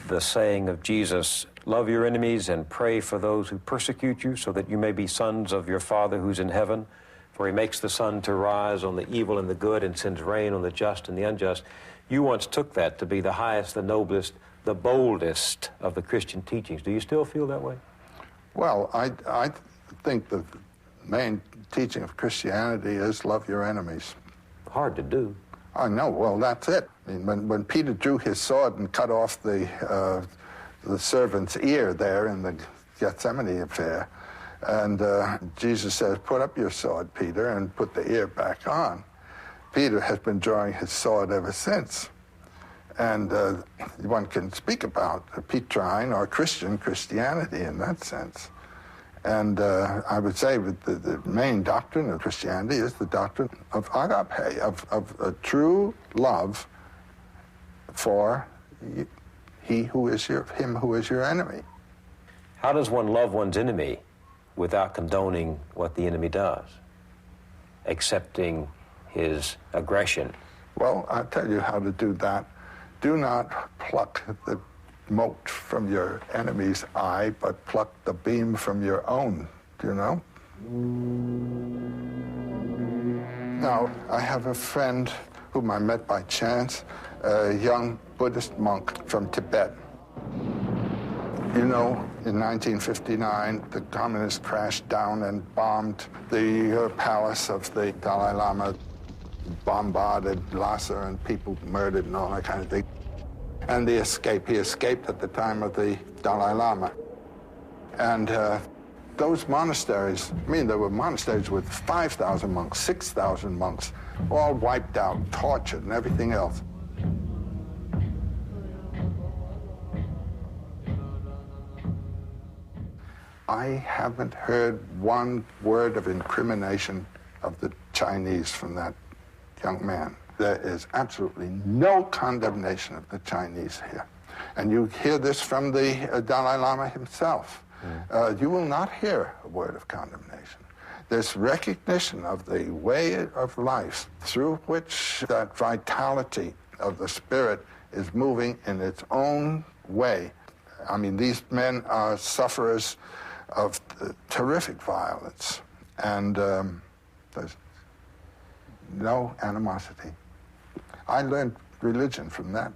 the saying of Jesus, love your enemies and pray for those who persecute you, so that you may be sons of your Father who's in heaven. For he makes the sun to rise on the evil and the good and sends rain on the just and the unjust. You once took that to be the highest, the noblest, the boldest of the Christian teachings. Do you still feel that way? Well, I think the main teaching of Christianity is love your enemies. Hard to do. I know. Well, that's it. I mean, when Peter drew his sword and cut off the servant's ear there in the Gethsemane affair, and Jesus says, put up your sword, Peter, and put the ear back on. Peter has been drawing his sword ever since. And one can speak about Petrine or Christianity in that sense. And I would say that the main doctrine of Christianity is the doctrine of agape, of a true love for him who is your enemy. How does one love one's enemy without condoning what the enemy does, accepting his aggression? Well, I'll tell you how to do that. Do not pluck the mote from your enemy's eye, but pluck the beam from your own, do you know? Now, I have a friend whom I met by chance, a young Buddhist monk from Tibet. You know, in 1959, the communists crashed down and bombed the palace of the Dalai Lama, bombarded Lhasa and people murdered and all that kind of thing. And he escaped at the time of the Dalai Lama. And those monasteries, I mean, there were monasteries with 5,000 monks, 6,000 monks, all wiped out, tortured, and everything else. I haven't heard one word of incrimination of the Chinese from that young man. There is absolutely no condemnation of the Chinese here. And you hear this from the Dalai Lama himself. You will not hear a word of condemnation. There's recognition of the way of life through which that vitality of the spirit is moving in its own way. I mean, these men are sufferers of terrific violence, and there's no animosity. I learned religion from that.